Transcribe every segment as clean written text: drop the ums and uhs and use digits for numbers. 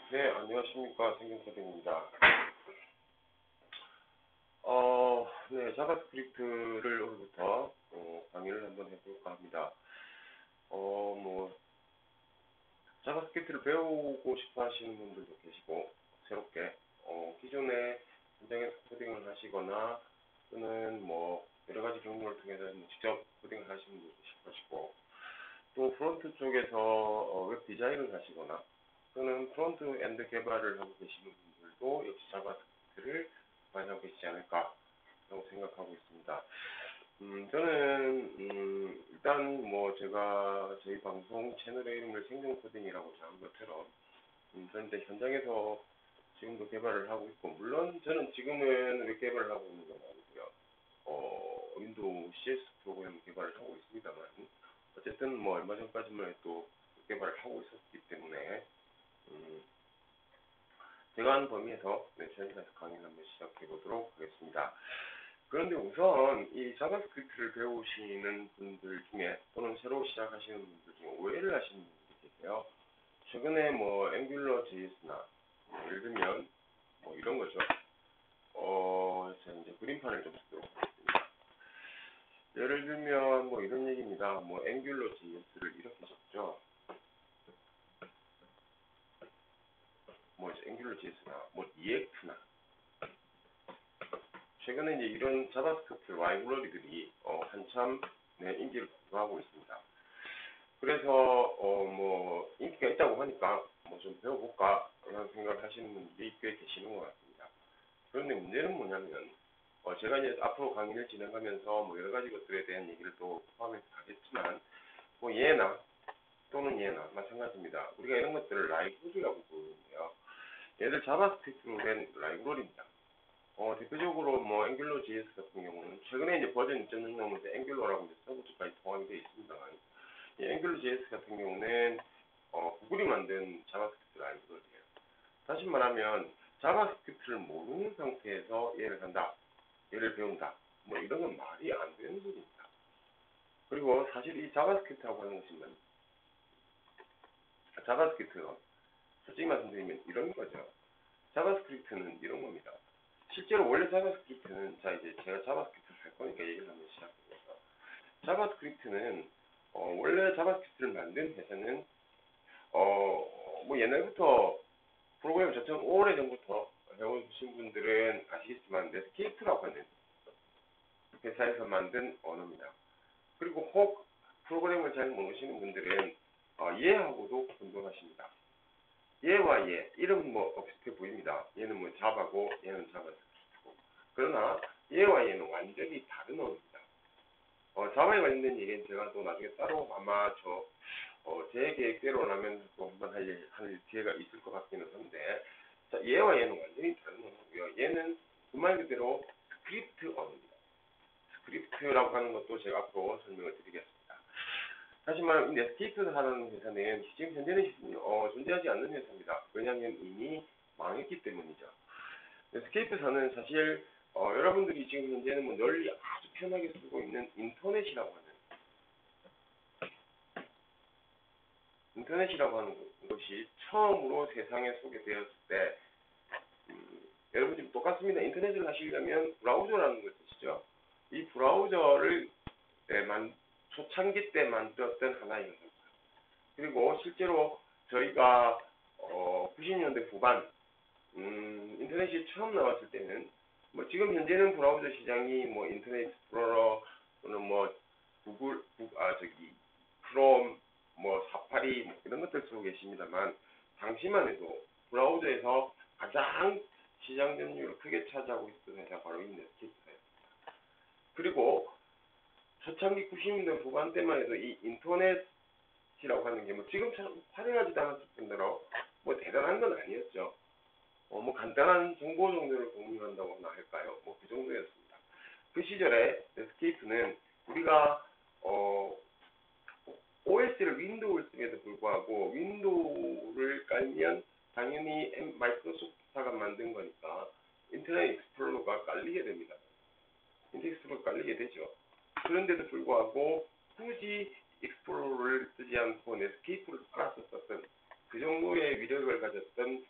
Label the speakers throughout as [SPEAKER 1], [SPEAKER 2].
[SPEAKER 1] 네, 안녕하십니까. 생경코딩입니다. 네, 자바스크립트를 오늘부터 강의를 한번 해볼까 합니다. 자바스크립트를 배우고 싶어 하시는 분들도 계시고, 새롭게, 기존에 현장에서 코딩을 하시거나, 또는 여러 가지 경로를 통해서 직접 코딩을 하시는 분도 계실 것이고, 또 프론트 쪽에서 웹 디자인을 하시거나, 또는 프론트 엔드 개발을 하고 계시는 분들도 역시 자바스크립트를 많이 하고 계시지 않을까라고 생각하고 있습니다. 저는 일단 제가 저희 방송 채널의 이름을 생존코딩이라고 정한 것처럼 저는 이제 현장에서 지금도 개발을 하고 있고, 물론 저는 지금은 웹 개발을 하고 있는 건 아니고요. 윈도우 CS 프로그램 개발을 하고 있습니다만, 어쨌든 얼마 전까지만 해도 개발을 하고 있었기 때문에 제가 하는 범위에서 최선에서 강의를 한번 시작해 보도록 하겠습니다. 그런데 우선 이 자바스크립트를 배우시는 분들 중에, 또는 새로 시작하시는 분들 중에 오해를 하시는 분들이 계세요. 최근에 앵귤러 JS나 예를 들면 이런 거죠. 제가 이제 그림판을 좀 쓰도록 하겠습니다. 예를 들면 이런 얘기입니다. 앵귤러 JS를 이렇게 적죠. 앵귤러 JS나 EX나 최근에 이제 이런 자바스크립트 라이브러리들이 한참 인기를 부하고 있습니다. 그래서 인기가 있다고 하니까 좀 배워볼까 이런 생각을 하시는 분들이 꽤 계시는 것 같습니다. 그런데 문제는 뭐냐면 제가 이제 앞으로 강의를 진행하면서 여러 가지 것들에 대한 얘기를 또 포함해서 하겠지만 예나 또는 예나 마찬가지입니다. 우리가 이런 것들을 라이브러리라고 부르는데요. 얘들 자바스크립트로 된 라이브러리입니다. 대표적으로 앵귤러 JS 같은 경우는 최근에 이제 버전 2.0 나오면서 앵귤러라고 이제 서브까지 포함이 되어 있습니다만, 이 앵귤러 JS 같은 경우는 구글이 만든 자바스크립트 라이브러리예요. 다시 말하면 자바스크립트를 모르는 상태에서 얘를 한다, 얘를 배운다, 이런 건 말이 안 되는 소리입니다. 그리고 사실 이 자바스크립트라고 하는 것은 자바스크립트가 솔직히 말씀드리면 이런 거죠. 자바스크립트는 이런 겁니다. 실제로 원래 자바스크립트는, 이제 제가 자바스크립트를 할 거니까 얘기를 한번 시작해보겠습니다. 자바스크립트는 원래 자바스크립트를 만든 회사는 옛날부터 프로그램 전체 오래전부터 해오신 분들은 아시겠지만 넷스케이프라고 하는 회사에서 만든 언어입니다. 그리고 혹 프로그램을 잘 모르시는 분들은 얘하고도 혼동하십니다. 얘와 얘, 이름 비슷해 보입니다. 얘는 자바고 얘는 자바스크립트고. 그러나 얘와 얘는 완전히 다른 언어입니다. 자바에 관련된 얘기는 제가 또 나중에 따로 아마 제 계획대로라면 또 한번 할 기회가 있을 것 같기는 한데, 자, 얘와 얘는 완전히 다른 언어고요. 얘는 그 말 그대로 스크립트 언어입니다. 스크립트라고 하는 것도 제가 앞으로 설명을 드리겠습니다. 하지만 넷스케이프라는 회사는 지금 현재는 존재하지 않는 회사입니다. 왜냐하면 이미 망했기 때문이죠. 넷스케이프사는 사실 여러분들이 지금 현재는 널리 아주 편하게 쓰고 있는 인터넷이라고 하는 것이 처음으로 세상에 소개되었을 때 여러분 지금 똑같습니다. 인터넷을 하시려면 브라우저라는 걸 쓰시죠. 이 브라우저를 초창기 때 만들었던 하나의 회사입니다. 그리고 실제로 저희가 90년대 후반 인터넷이 처음 나왔을 때는 지금 현재는 브라우저 시장이 인터넷 익스플로러 또는 구글 크롬 사파리 이런 것들 쓰고 계십니다만, 당시만 해도 브라우저에서 가장 시장 점유율을 크게 차지하고 있었던 회사가 바로 이 넷스케이프였습니다. 그리고 초창기 90년대 후반 때만 해도 이 인터넷이라고 하는 게 지금처럼 화려하지도 않았을 뿐더러 대단한 건 아니었죠. 간단한 정보 정도를 공유한다고나 할까요? 그 정도였습니다. 그 시절에 넷스케이프는 우리가 OS를 윈도우를 쓰면에도 불구하고 윈도우를 깔면 당연히 마이크로소프트가 만든 거니까 인터넷 익스플로러가 깔리게 됩니다. 인터넷 익스플로러가 깔리게 되죠. 그런데도 불구하고 굳이 익스플로러를 쓰지 않고 넷스케이프를 깔아서 썼던 그 정도의 위력을 가졌던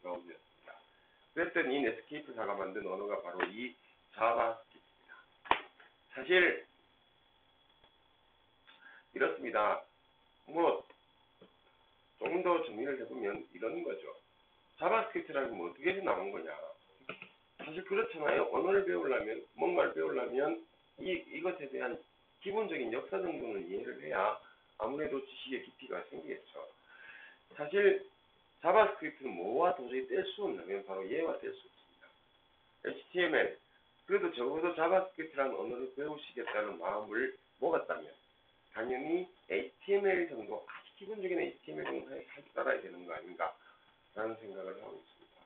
[SPEAKER 1] 사실은 이 넷스케이프사가 만든 언어가 바로 이 자바스크립트입니다. 사실 이렇습니다. 뭐 조금 더 정리를 해보면 이런 거죠. 자바스크립트라는 건 어떻게 해서 나온 거냐. 사실 그렇잖아요. 언어를 배우려면, 뭔가를 배우려면 이것에 대한 기본적인 역사 정도는 이해를 해야 아무래도 지식의 깊이가 생기겠죠. 사실 자바스크립트는 뭐와 도저히 뗄 수 없냐면 바로 얘와 뗄 수 없습니다. HTML. 그래도 적어도 자바스크립트라는 언어를 배우시겠다는 마음을 먹었다면 당연히 HTML 정도, 아주 기본적인 HTML 정도 할 줄 알아야 되는 거 아닌가 라는 생각을 하고 있습니다.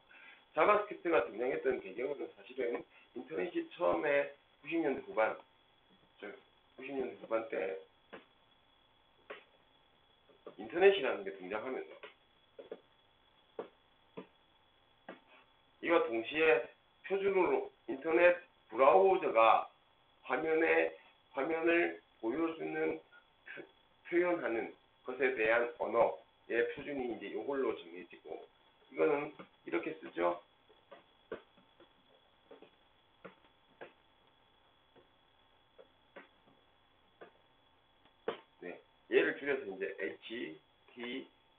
[SPEAKER 1] 자바스크립트가 등장했던 배경은 사실은 인터넷이 처음에 90년대 후반, 90년대 후반 때 인터넷이라는 게 등장하면서 이와 동시에 표준으로 인터넷 브라우저가 화면을 보여주는 표현하는 것에 대한 언어의 표준이 이제 이걸로 정해지고, 이거는 이렇게 쓰죠. 네, 얘를 줄여서 이제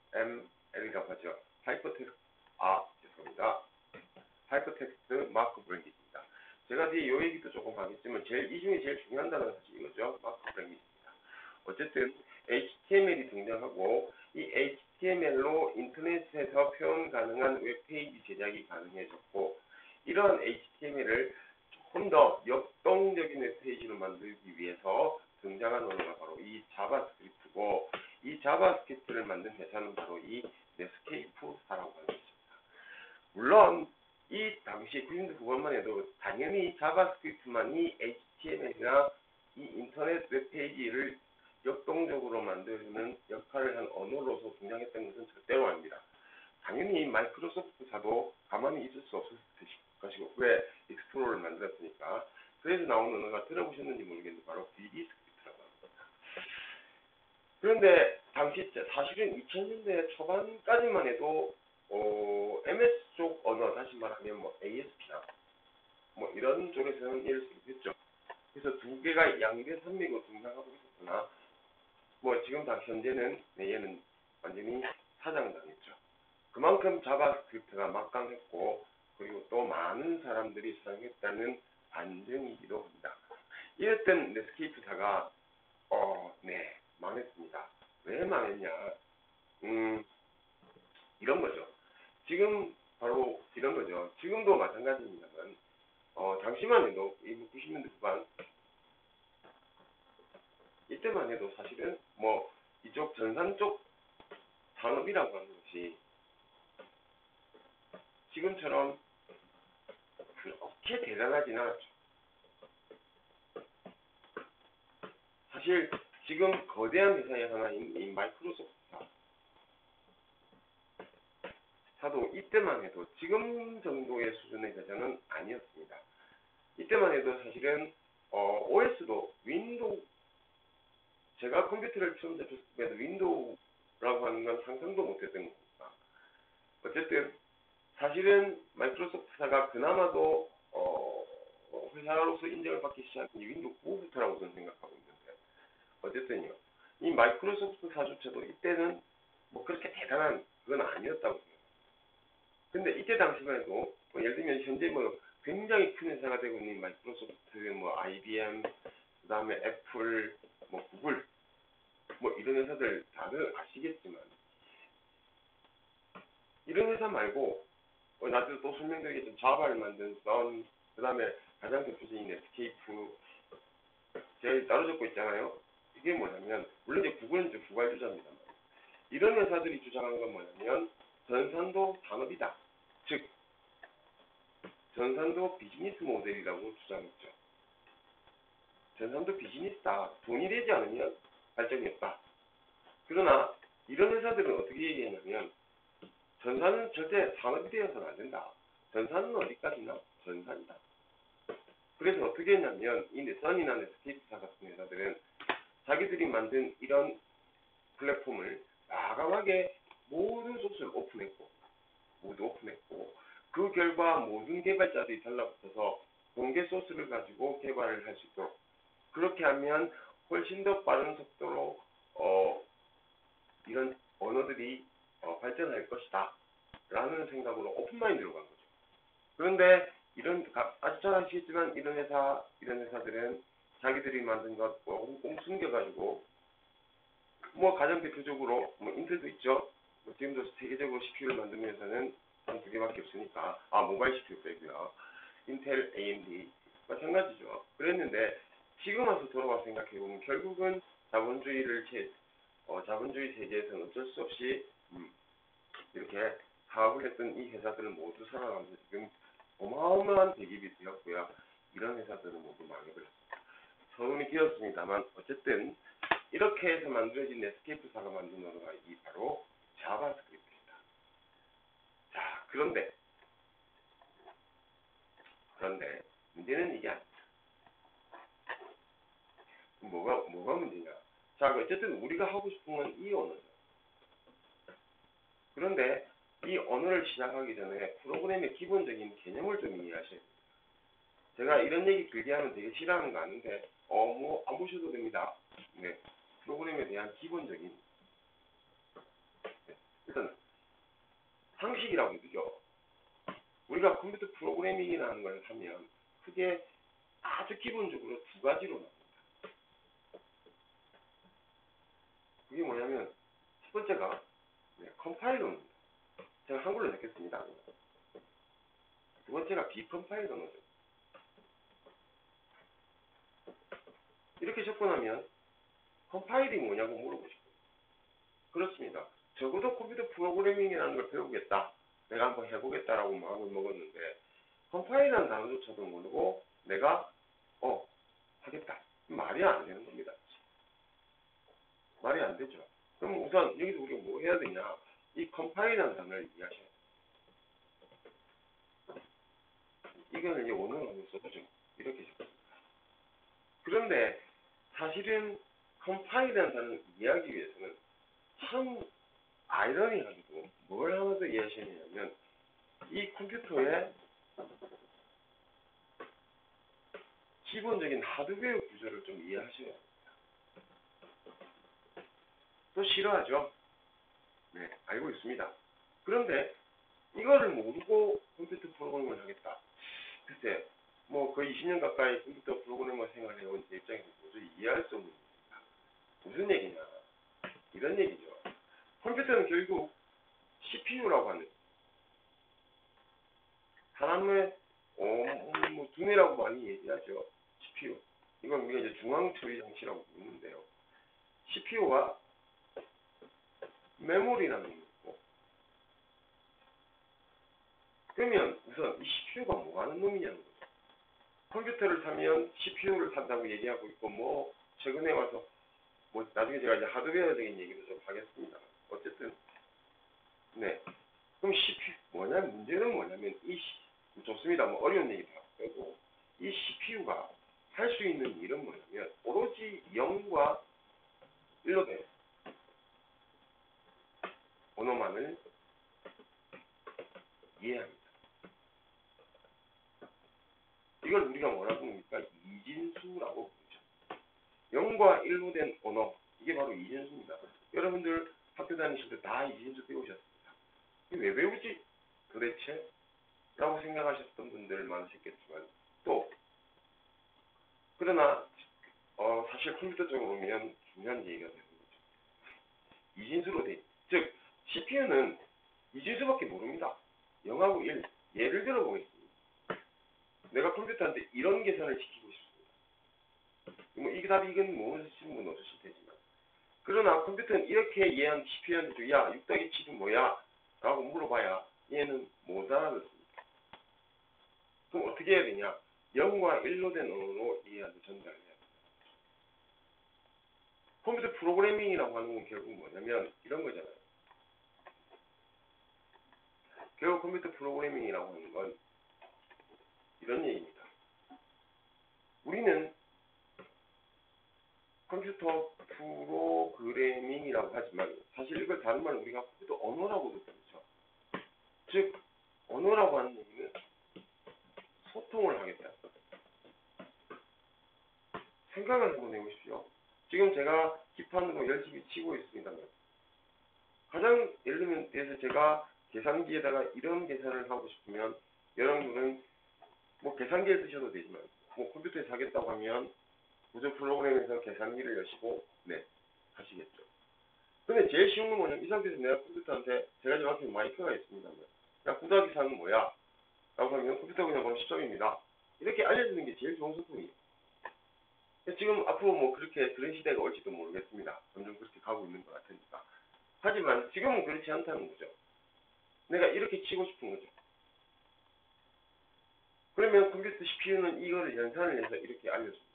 [SPEAKER 1] HTML이라고 하죠. 죄송합니다. 하이퍼텍스트 마크업 랭귀지입니다. 제가 뒤에 이 얘기도 조금 하겠지만 이 중에 제일 중요한 단어는 사실 이거죠. 마크업 랭귀지입니다. 어쨌든 HTML이 등장하고 이 HTML로 인터넷에서 표현 가능한 웹페이지 제작이 가능해졌고, 이러한 HTML을 조금 더 역동적인 웹페이지로 만들기 위해서 등장한 언어가 바로 이 자바스크립트고, 이 자바스크립트를 만든 회사는 바로 이 넷스케이프사라고 하는 것입니다. 물론 이 당시 90년대 후반만 해도 당연히 자바스크립트만이 HTML이나 이 인터넷 웹페이지를 역동적으로 만드는 역할을 한 언어로서 등장했던 것은 절대로 아닙니다. 당연히 마이크로소프트사도 가만히 있을 수 없을 것이고, 왜 익스플로러를 만들었으니까. 그래서 나온 언어가 들어보셨는지 모르겠는데 바로 VB 스크립트라고 합니다. 그런데 당시 사실은 2000년대 초반까지만 해도 MS 쪽 언어, 다시 말하면 뭐 ASP나 뭐 이런 쪽에서는 이럴 수 있겠죠. 그래서 두 개가 양대산맥으로 등장하고 있었구나. 뭐 지금 현재는 얘는 완전히 사장당했죠. 그만큼 자바스크립트가 막강했고, 그리고 또 많은 사람들이 사용했다는 반증이기도 합니다. 이랬던 넷스케이프사가 망했습니다. 왜 망했냐? 이런 거죠. 지금 바로 이런 거죠. 지금도 마찬가지입니다만 당시만 해도 90년대 후반 이때만 해도 사실은 뭐 이쪽 전산 쪽 산업이라고 하는 것이 지금처럼 그렇게 대단하진 않았죠. 사실 지금 거대한 회사의 하나인 이 마이크로소프트사도 이때만 해도 지금 정도의 수준의 회사는 아니었습니다. 이때만 해도 사실은 OS도 제가 컴퓨터를 처음 접했을 때도 윈도우라고 하는 건 상상도 못했던 겁니다. 어쨌든 사실은 마이크로소프트사가 그나마도 회사로서 인정을 받기 시작한 게 윈도우 9부터라고 저는 생각하고 있는데, 어쨌든요, 이 마이크로소프트사조차도 이때는 뭐 그렇게 대단한 그건 아니었다고 생각합니다. 근데 이때 당시만 해도 예를 들면 현재 뭐 굉장히 큰 회사가 되고 있는 마이크로소프트, 뭐 IBM, 그 다음에 애플, 뭐 구글, 뭐 이런 회사들 다들 아시겠지만, 이런 회사 말고 나도 또 설명드리겠지만 자바를 만든 썬, 그 다음에 가장 대표적인 넷스케이프, 제가 따로 적고 있잖아요. 이게 뭐냐면, 물론 이제 구글은 이제 후발주자입니다만, 이런 회사들이 주장한 건 뭐냐면 전산도 산업이다. 즉 전산도 비즈니스 모델이라고 주장했죠. 전산도 비즈니스다. 돈이 되지 않으면 발전이 없다. 그러나 이런 회사들은 어떻게 얘기했냐면, 전산은 절대 산업이 되어서는 안 된다. 전산은 어디까지나 전산이다. 그래서 어떻게 했냐면 이 썬이나 넷스케이프사 같은 회사들은 자기들이 만든 이런 플랫폼을 과감하게 모든 소스를 오픈했고, 그 결과 모든 개발자들이 달라붙어서 공개 소스를 가지고 개발을 할 수 있도록, 그렇게 하면 훨씬 더 빠른 속도로 이런 언어들이 발전할 것이다 라는 생각으로 오픈마인드로 간 거죠. 그런데 아주 잘 아시겠지만 이런 회사들은 자기들이 만든 것 꽁꽁 숨겨가지고, 뭐 가장 대표적으로 뭐 인텔도 있죠. 뭐 지금도 세계적으로 CPU를 만들면서는 한 두 개밖에 없으니까, 모바일 CPU 빼고요. 인텔, AMD 마찬가지죠. 그랬는데 지금 와서 돌아와 생각해보면 결국은 자본주의 세계에서는 어쩔 수 없이 이렇게 사업을 했던 이 회사들은 모두 살아가면서 지금 어마어마한 대기업이 되었고요. 이런 회사들은 모두 망해버렸습니다. 서론이 길었습니다만 어쨌든 이렇게 해서 만들어진 넷스케이프사가 만든 언어가 이 바로 자바스크립트입니다. 자, 그런데 문제는 이게 아닙니다. 뭐가 문제냐? 자, 어쨌든 우리가 하고 싶은 건 이 언어죠. 그런데 이 언어를 시작하기 전에 프로그램의 기본적인 개념을 좀 이해하셔야 됩니다. 제가 이런 얘기 길게 하면 되게 싫어하는 거 아는데 뭐 안 보셔도 됩니다. 네, 프로그램에 대한 기본적인 일단 상식이라고 그러죠. 우리가 컴퓨터 프로그래밍이라는 걸 하면 크게 아주 기본적으로 두 가지로 나옵니다. 그게 뭐냐면 첫 번째가 컴파일러입니다. 제가 한글로 적겠습니다. 두 번째가 비컴파일러죠. 이렇게 적고 나면 컴파일이 뭐냐고 물어보시고, 그렇습니다. 적어도 컴퓨터 프로그래밍이라는 걸 배우겠다, 내가 한번 해보겠다라고 마음을 먹었는데 컴파일이라는 단어조차도 모르고 내가 하겠다, 말이 안 되는 겁니다. 말이 안 되죠. 그럼 우선 여기서 우리가 뭐 해야 되냐, 이 컴파일이라는 단어를 이해하셔야 돼요. 이거는 이제 원어로 하면 써보죠. 이렇게 적습니다. 그런데 사실은 컴파일이라는 단어를 이해하기 위해서는 참 아이러니하게도 뭘 하나 더 이해하셔야 되냐면 이 컴퓨터의 기본적인 하드웨어 구조를 좀 이해하셔야 됩니다. 또 싫어하죠? 네, 알고 있습니다. 그런데 이거를 모르고 컴퓨터 프로그래밍을 하겠다. 글쎄, 뭐 거의 20년 가까이 컴퓨터 프로그래머 생활해온 제 입장에서 도저히 이해할 수 없는 일입니다. 무슨 얘기냐? 이런 얘기죠. 컴퓨터는 결국 CPU라고 하는 사람의 뭐 두뇌라고 많이 얘기하죠. CPU. 이건 우리가 이제 중앙 처리 장치라고 부르는데요. CPU와 메모리라는 게 있고, 그러면 우선 이 CPU가 뭐 하는 놈이냐는 거죠. 컴퓨터를 사면 CPU를 산다고 얘기하고 있고, 뭐 최근에 와서 뭐 나중에 제가 이제 하드웨어적인 얘기도 좀 하겠습니다. 어쨌든 네. 그럼 CPU 문제는 뭐냐면 좋습니다. 뭐 어려운 얘기 다 빼고 이 CPU가 할 수 있는 일은 뭐냐면 오로지 0과 1로 된 언어만을 이해합니다. 이걸 우리가 뭐라고 합니까? 이진수라고 부르죠. 0과 1로 된 언어, 이게 바로 이진수입니다. 여러분들 학교 다니실 때 다 이진수 배우셨습니다. 왜 배우지 도대체? 라고 생각하셨던 분들 많으셨겠지만, 또 그러나 사실 컴퓨터 쪽으로 오면 중요한 얘기가 되는 거죠. 이진수로 돼, 즉 CPU는 이진수밖에 모릅니다. 0하고 1. 예를 들어 보겠습니다. 내가 컴퓨터한테 이런 계산을 시키고 싶습니다. 뭐 이 답이 이건 모르시는 분 없으실 테지만, 그러나 컴퓨터는 이렇게 얘한 CPU한테 야 6 더하기 7은 뭐야? 라고 물어봐야 얘는 못 알아듣습니다. 그럼 어떻게 해야 되냐? 0과 1로 된 언어로 이해하고 전달해야 됩니다. 컴퓨터 프로그래밍이라고 하는 건 결국 뭐냐면 이런 거잖아요. 결국 컴퓨터 프로그래밍이라고 하는 건 이런 얘기입니다. 우리는 컴퓨터 프로그래밍이라고 하지만 사실 이걸 다른 말로 우리가 컴퓨터 언어라고도 부르죠. 즉 언어라고 하는 얘기는 소통을 하겠다. 생각을 한번 해보십시오. 지금 제가 기판으로 열심히 치고 있습니다만 가장 예를 들면 대해서 제가 계산기에다가 이런 계산을 하고 싶으면 여러분들은 뭐 계산기에 쓰셔도 되지만 뭐 컴퓨터에 사겠다고 하면 구조 프로그램에서 계산기를 여시고 네 하시겠죠. 근데 제일 쉬운 건 뭐냐면 이 상태에서 내가 컴퓨터한테 제가 지금 앞에 마이크가 있습니다만 야 구더하기 4는 뭐야? 라고 하면 컴퓨터 그냥 보면 10점입니다. 이렇게 알려주는 게 제일 좋은 소통이에요. 지금 앞으로 뭐 그렇게 그런 시대가 올지도 모르겠습니다. 점점 그렇게 가고 있는 것 같으니까. 하지만 지금은 그렇지 않다는 거죠. 내가 이렇게 치고 싶은 거죠. 그러면 컴퓨터 CPU는 이거를 연산을 해서 이렇게 알려줍니다.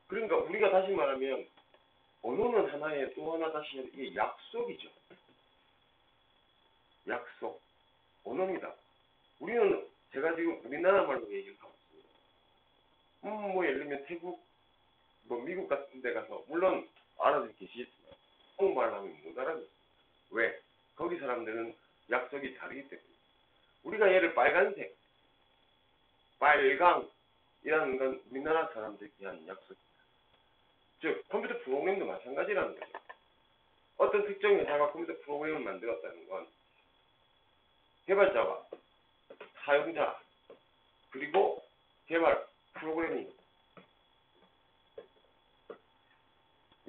[SPEAKER 1] 그러니까 우리가 다시 말하면 언어는 하나의 또 하나 다시 이게 약속이죠. 약속. 언어입니다. 우리는 제가 지금 우리나라 말로 얘기를 하고 있습니다. 뭐 예를 들면 태국, 뭐 미국 같은 데 가서 물론 알아들 계시겠지만 한국말을 하면 못 알아듣습니다. 왜? 거기 사람들은 약속이 다르기 때문에. 우리가 얘를 빨간색, 빨강이라는 건 우리나라 사람들끼리 하는 약속입니다. 즉 컴퓨터 프로그램도 마찬가지라는 거죠. 어떤 특정 회사가 컴퓨터 프로그램을 만들었다는 건 개발자와 사용자 그리고 개발 프로그래밍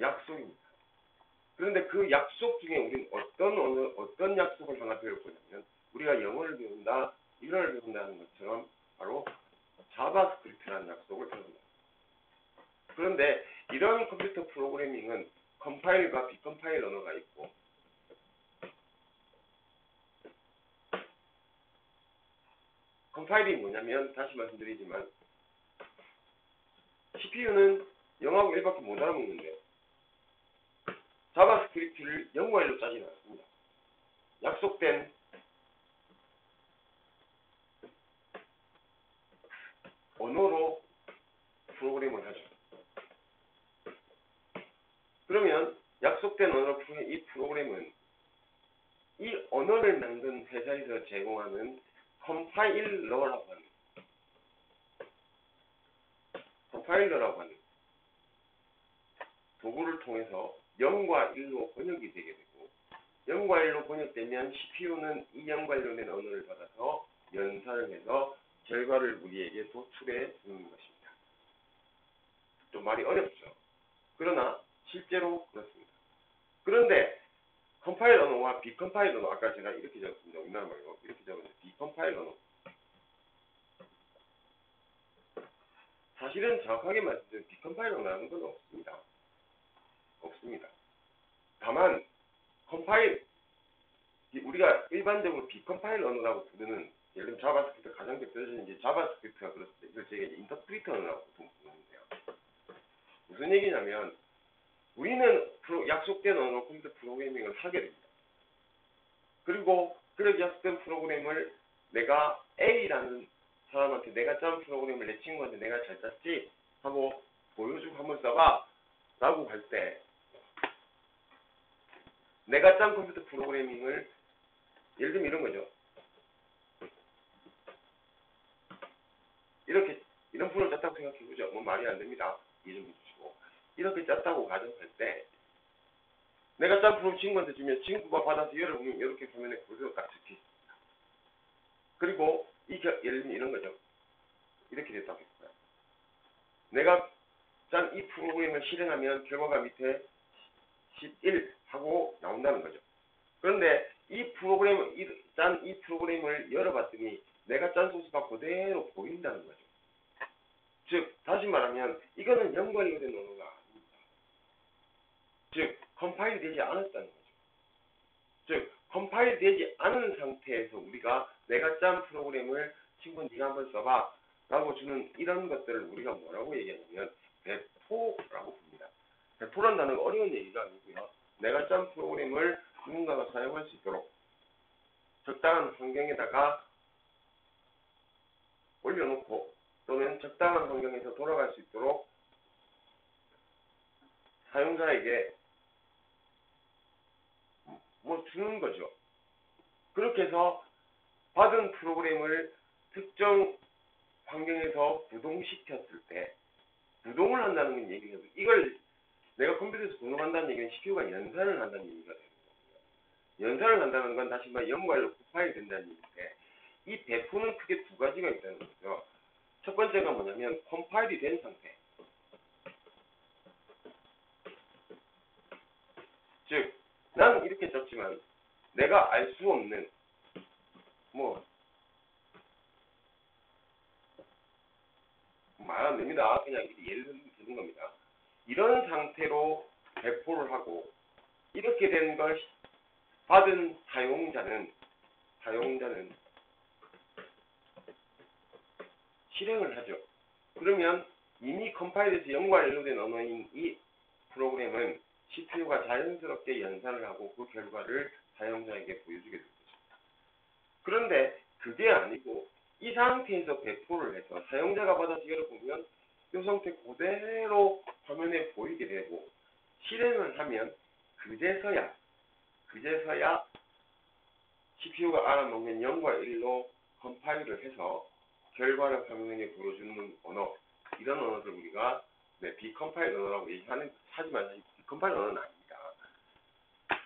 [SPEAKER 1] 약속입니다. 그런데 그 약속 중에 우리는 어떤 약속을 하나 배울 거냐면 우리가 영어를 배운다, 일어를 배운다는 것처럼 바로 자바스크립트라는 약속을 배웁니다. 그런데 이런 컴퓨터 프로그래밍은 컴파일과 비컴파일 언어가 있고 컴파일이 뭐냐면 다시 말씀드리지만 CPU는 0하고 1밖에 못 알아먹는데 자바스크립트를 0과 1로 짜지는 않습니다. 약속된 언어로 프로그램을 하죠. 그러면 약속된 언어로 이 프로그램은 이 언어를 만든 회사에서 제공하는 컴파일러라고 하는 도구를 통해서 0과 1로 번역이 되게 되고 0과 1로 번역되면 CPU는 이 0과 1로 된 언어를 받아서 연산을 해서 결과를 우리에게 도출해 주는 것입니다. 좀 말이 어렵죠. 그러나 실제로 그렇습니다. 그런데 컴파일 언어와 비컴파일 언어 아까 제가 이렇게 적었습니다. 우리나라 말고 이렇게 적었는데 비컴파일 언어 사실은 정확하게 말씀드리면 비컴파일 언어라는 건 없습니다. 다만 컴파일 우리가 일반적으로 비컴파일 언어라고 부르는 예를 들면 자바스크립트 가장 대표적인 게 자바스크립트가 그렇습니다. 이걸 저희가 인터프리터 언어라고 보통 부르는데요. 무슨 얘기냐면 우리는 약속된 언어로 컴퓨터 프로그래밍을 하게 됩니다. 그리고 그렇게 약속된 프로그램을 내가 A라는 사람한테 내가 짠 프로그램을 내 친구한테 내가 잘 짰지 하고 보여주고 한번 써봐 라고 할 때 내가 짠 컴퓨터 프로그래밍을 예를 들면 이런 거죠. 이런 프로를 짰다고 생각해보죠. 뭐 말이 안 됩니다. 이해 좀 해주시고 이렇게 짰다고 가정할 때 내가 짠 프로그램 친구한테 주면 친구가 받아서 열어보면 이렇게 화면에 그대로 딱 적혀 있습니다. 그리고 예를 들면 이런 거죠. 이렇게 됐다고 했어요. 내가 짠 이 프로그램을 실행하면 결과가 밑에 11 하고 나온다는 거죠. 그런데 짠 이 프로그램을 열어봤더니 내가 짠 소스가 그대로 보인다는 거죠. 즉 다시 말하면 이거는 0과 1로 된 언어가 아닙니다. 즉 컴파일 되지 않았다는 거죠. 즉 컴파일 되지 않은 상태에서 우리가 내가 짠 프로그램을 친구 네가 한번 써봐 라고 주는 이런 것들을 우리가 뭐라고 얘기하냐면 배포라고 부릅니다. 배포란 단어가 어려운 얘기가 아니고요. 내가 짠 프로그램을 누군가가 사용할 수 있도록 적당한 환경에다가 올려놓고 또는 적당한 환경에서 돌아갈 수 있도록 사용자에게 뭐 주는 거죠. 그렇게 해서 받은 프로그램을 특정 환경에서 구동시켰을 때 구동을 한다는 건 얘기해요. 이걸 내가 컴퓨터에서 구동한다는 얘기는 CPU가 연산을 한다는 얘기가 되는 거예요. 연산을 한다는 건 다시 말해 연구알로 곱하게 된다는 얘기인데 이 배포는 크게 두 가지가 있다는 거죠. 첫 번째가 뭐냐면 컴파일이 된 상태. 즉, 나는 이렇게 적지만 내가 알 수 없는 말 안 됩니다. 그냥 예를 들면 되는 겁니다. 이런 상태로 배포를 하고 이렇게 된 걸 받은 사용자는 실행을 하죠. 그러면 이미 컴파일에서 연구와 연료된 언어인 이 프로그램은 CPU가 자연스럽게 연산을 하고 그 결과를 사용자에게 보여주게 될 것입니다. 그런데 그게 아니고 이 상태에서 배포를 해서 사용자가 받아서 열어보면 이 상태 그대로 화면에 보이게 되고 실행을 하면 그제서야 CPU가 알아먹는 0과 1로 컴파일을 해서 결과를 화면에 보여주는 언어, 이런 언어를 우리가 비컴파일 언어라고 하지만 비컴파일 언어는 아닙니다.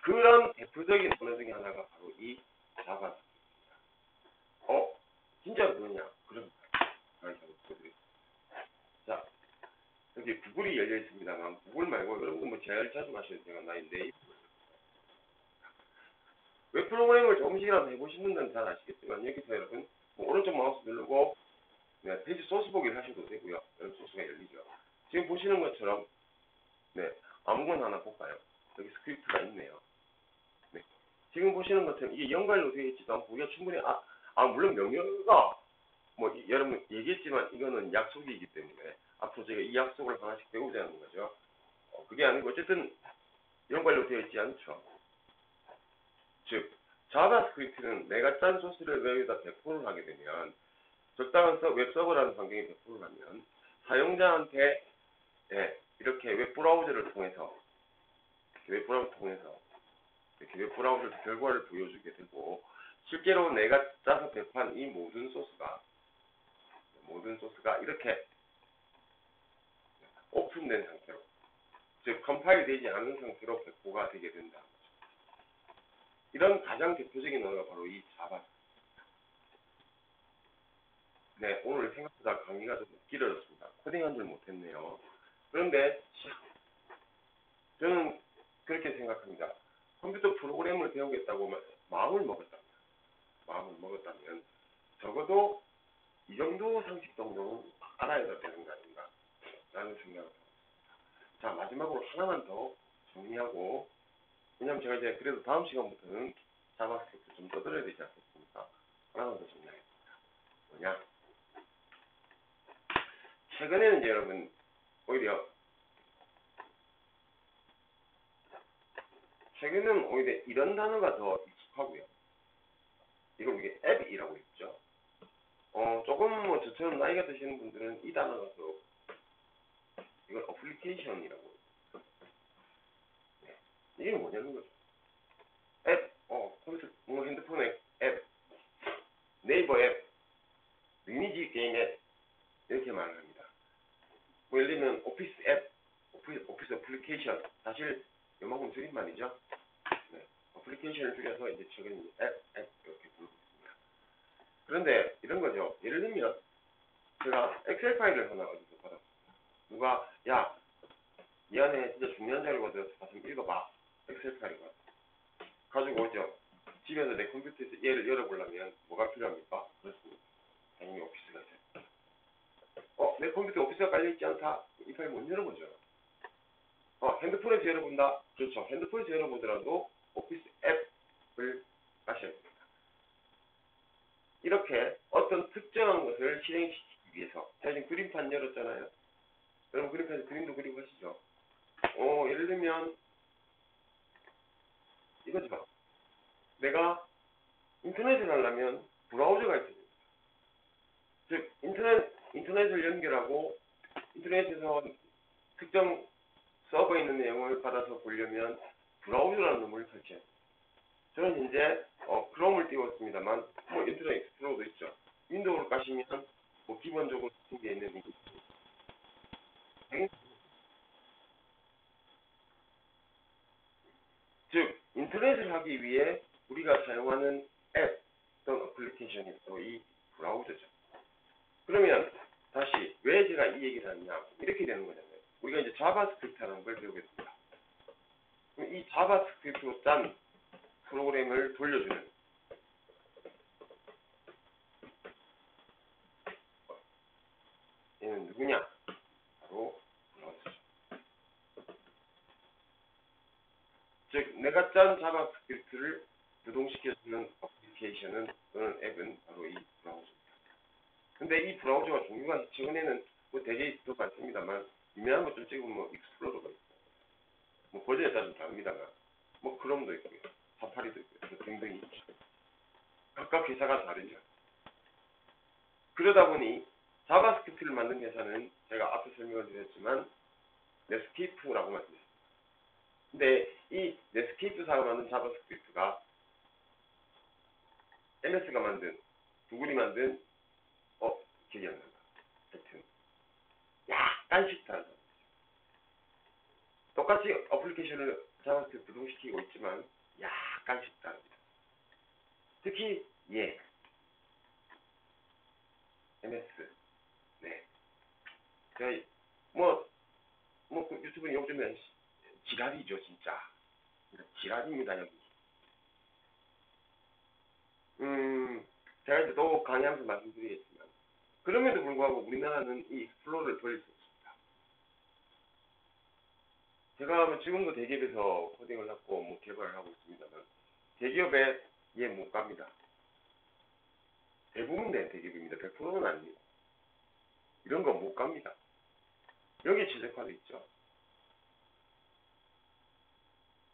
[SPEAKER 1] 그런 대표적인 언어 중에 하나가 바로 이 자바스크립트입니다. 진짜 그러냐? 그럽니다. 자, 여기 구글이 열려 있습니다만 구글 말고 여러분들 제일 자주 마시는 제가 나인데 웹 프로그램을 조금씩이라도 해보시는 건 잘 아시겠지만 여기서 여러분 오른쪽 마우스 누르고 페이지 소스 보기를 하셔도 되고요. 여러분 소스가 열리죠. 지금 보시는 것처럼 아무거나 하나 볼까요? 여기 스크립트가 있네요. 지금 보시는 것처럼 이게 연관으로 되어 있지도 않고 우리가 충분히 물론 명령어가 여러분 얘기했지만 이거는 약속이기 때문에 앞으로 제가 이 약속을 하나씩 배우자는 거죠. 그게 아니고 어쨌든 연관으로 되어 있지 않죠. 즉 자바스크립트는 내가 짠 소스를 여기다 배포를 하게 되면 적당한 웹서버라는 환경에 배포를 하면 사용자한테 이렇게 웹브라우저를 통해서 이렇게 웹브라우저 결과를 보여주게 되고 실제로 내가 짜서 배포한 이 모든 소스가 이렇게 오픈된 상태로 즉 컴파일 되지 않은 상태로 배포가 되게 된다. 이런 가장 대표적인 언어가 바로 이 자바스크립트입니다. 오늘 생각보다 강의가 좀 길어졌습니다. 코딩한 줄 못했네요. 그런데 저는 그렇게 생각합니다. 컴퓨터 프로그램을 배우겠다고 마음을 먹었다면 적어도 이 정도 상식 정도는 알아야 되는 거 아닌가 라는 생각을 합니다. 자, 마지막으로 하나만 더 정리하고, 왜냐면 제가 이제 그래도 다음 시간부터는 자바스크립트 좀 떠들어야 되지 않겠습니까? 하나만 더 정리하겠습니다. 뭐냐? 최근에는 이제 여러분 오히려 이런 단어가 더 익숙하고요. 이걸 우리가 앱이라고 했죠. 조금 저처럼 나이가 드시는 분들은 이 단어가 더 이걸 어플리케이션이라고. 이게 뭐냐는 거죠. 앱, 컴퓨터, 핸드폰의 앱, 네이버 앱, 리니지 게임 앱 이렇게 말을 합니다. 예를 들면 오피스 앱, 오피스 어플리케이션, 사실 요만큼 줄임말이죠. 어플리케이션을 줄여서 이제 최근 앱 이렇게 부르고 있습니다. 그런데 이런 거죠. 예를 들면 제가 엑셀 파일을 하나 어디서 받았습니다. 누가 이 안에 진짜 중요한 자료가 들어서 가서 읽어봐. 엑셀 파일을 가지고 오죠. 집에서 내 컴퓨터에서 얘를 열어보려면 뭐가 필요합니까? 그렇습니다. 당연히 오피스가 있어요. 내 컴퓨터에 오피스가 깔려있지 않다? 이 파일 못 열어보죠. 핸드폰에서 열어본다? 그렇죠. 핸드폰에서 열어보더라도 오피스 앱을 하셔야 됩니다. 이렇게 어떤 특정한 것을 실행시키기 위해서 제가 지금 그림판 열었잖아요. 여러분 그림판에서 그림도 그리고 하시죠. 예를 들면 이거죠. 내가 인터넷을 하려면 브라우저가 있어야 됩니다. 즉 인터넷을 연결하고 인터넷에서 특정 서버에 있는 내용을 받아서 보려면 브라우저라는 놈을 설치해야 됩니다. 저는 현재 크롬을 띄웠습니다만 뭐 인터넷 익스플로러도 있죠. 윈도우를 까시면 뭐 기본적으로 되어 있는 즉 인터넷을 하기 위해 우리가 사용하는 앱 또는 어플리케이션이 또 이 브라우저죠. 그러면 다시 왜 제가 이 얘기를 하느냐 이렇게 되는 거잖아요. 우리가 이제 자바스크립트라는 걸 배우겠습니다. 그럼 이 자바스크립트로 짠 프로그램을 돌려주는 얘는 누구냐? 바로 브라우저죠. 즉 내가 짠 자바스크립트를 구동시켜주는 어플리케이션은 또는 앱은 바로 이 브라우저입니다. 근데 이 브라우저가 종류가 최근에는 뭐 되게 더 많습니다만 유명한 것 좀 찍으면 뭐 익스플로러가 있고 뭐 버전에 따라 좀 다릅니다만 뭐 크롬도 있고요, 사파리도 있고요, 등등이 있죠. 각각 회사가 다르죠. 그러다 보니 자바스크립트를 만든 회사는 제가 앞에 설명을 드렸지만 넷스케이프라고 말씀드렸습니다. 근데 이 넷스케이프사가 만든 자바스크립트가 MS가 만든, 구글이 만든, 기억이 안 난다. 하여튼 약간씩 다르다. 똑같이 어플리케이션을 자바스크립트 구동시키고 있지만 약간씩 다릅니다. 특히 MS. 네. 저희 유튜브는 요즘에 지랄이죠 진짜. 지랄입니다 여기. 제가 이제 또 강의하면서 말씀드리겠지만 그럼에도 불구하고 우리나라는 이 익스플로러를 돌릴 수 없습니다. 제가 지금도 대기업에서 코딩을 하고 뭐 개발을 하고 있습니다만 대기업에 못 갑니다. 대부분 대기업입니다. 100%는 아니에요. 이런 거 못 갑니다. 여기 최적화도 있죠.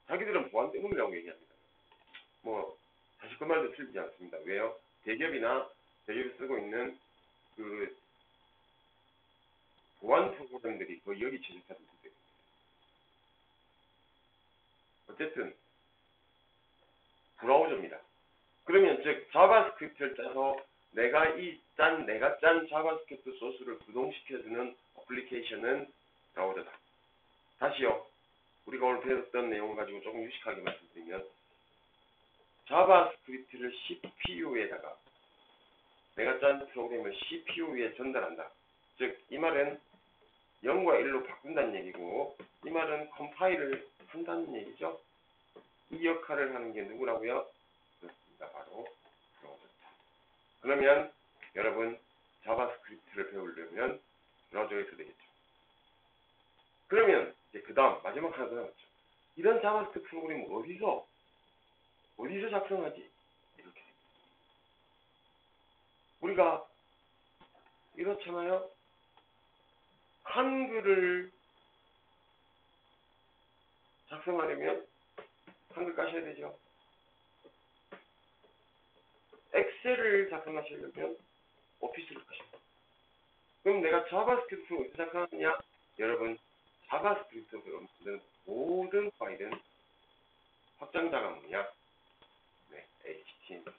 [SPEAKER 1] 자기들은 보안 때문이라고 얘기합니다. 뭐 사실 그 말도 틀리지 않습니다. 왜요? 대기업이 쓰고 있는 그 보안 프로그램들이 거의 여기 최적화된 때문에. 어쨌든 브라우저입니다. 그러면 즉 자바스크립트를 짜서 내가 짠 자바스크립트 소스를 구동시켜주는 어플리케이션은 브라우저다. 다시요. 우리가 오늘 배웠던 내용을 가지고 조금 유식하게 말씀드리면 자바스크립트를 CPU에다가 내가 짠 프로그램을 CPU 위에 전달한다. 즉 이 말은 0과 1로 바꾼다는 얘기고 이 말은 컴파일을 한다는 얘기죠. 이 역할을 하는 게 누구라고요? 그렇습니다. 바로 브라우저입니다. 그러면 여러분 자바스크립트를 배우려면 브라우저에서 되겠죠. 그러면 이제 그 다음 마지막 하나 더 남았죠. 이런 자바스크립트 프로그램 어디서 작성하지? 이렇게 우리가 이렇잖아요. 한글을 작성하려면 한글 까셔야 되죠. 엑셀을 작성하시려면 오피스를 까셔야 돼요. 그럼 내가 자바스크립트를 어디서 작성하느냐? 여러분 자바스크립트로 만드는 모든 파일은 확장자가 뭐냐? HTML.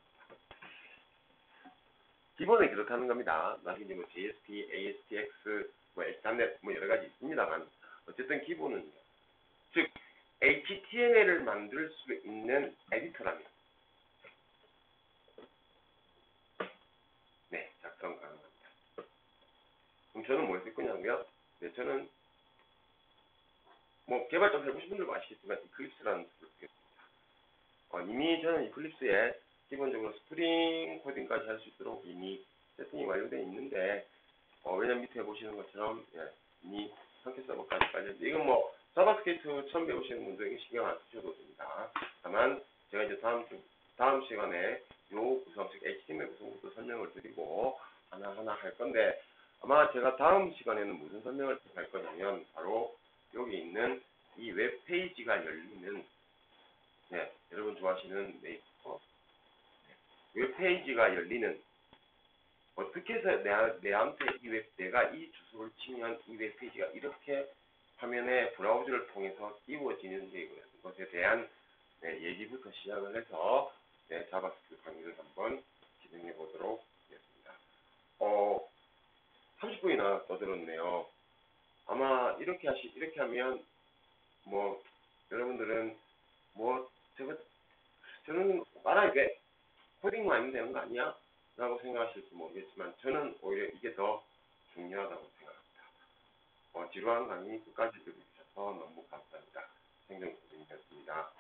[SPEAKER 1] 기본은 그렇다는 겁니다. 나중에 뭐 JSP, ASTX, HTML 여러 가지 있습니다만 어쨌든 기본은 즉 HTML을 만들 수 있는 에디터랍니다. 네, 작성 가능합니다. 그럼 저는 뭘 쓸 거냐고요? 네, 저는 뭐 개발 좀 해보신 분들도 아시겠지만 이클립스라는 툴을 쓰겠습니다. 이미 저는 이클립스에 기본적으로 스프링 코딩까지 할 수 있도록 이미 세팅이 완료되어 있는데 왜냐면 밑에 보시는 것처럼 이미 상태 서버까지 깔려있는데 이건 뭐 자바스크립트 처음 배우시는 분들에게 신경 안 쓰셔도 됩니다. 다만 제가 이제 다음 시간에 요 구성식 HTML 구성부터 설명을 드리고 하나하나 할 건데 아마 제가 다음 시간에는 무슨 설명을 할 거냐면 바로 여기 있는 이 웹페이지가 열리는 여러분 좋아하시는 웹페이지가 열리는 어떻게 해서 내한테 내가 이 주소를 치면 이 웹페이지가 이렇게 화면에 브라우저를 통해서 띄워지는 것에 대한 네, 얘기부터 시작을 해서 네, 자바스크립트 강의를 한번 진행해 보도록 하겠습니다. 30분이나 떠들었네요. 아마 이렇게 하면 뭐 여러분들은 뭐 저는 말하게 코딩만 하면 되는 거 아니야? 라고 생각하실지 모르겠지만 저는 오히려 이게 더 중요하다고 생각합니다. 지루한 강의 끝까지 들어주셔서 너무 감사합니다. 생존 코딩이었습니다.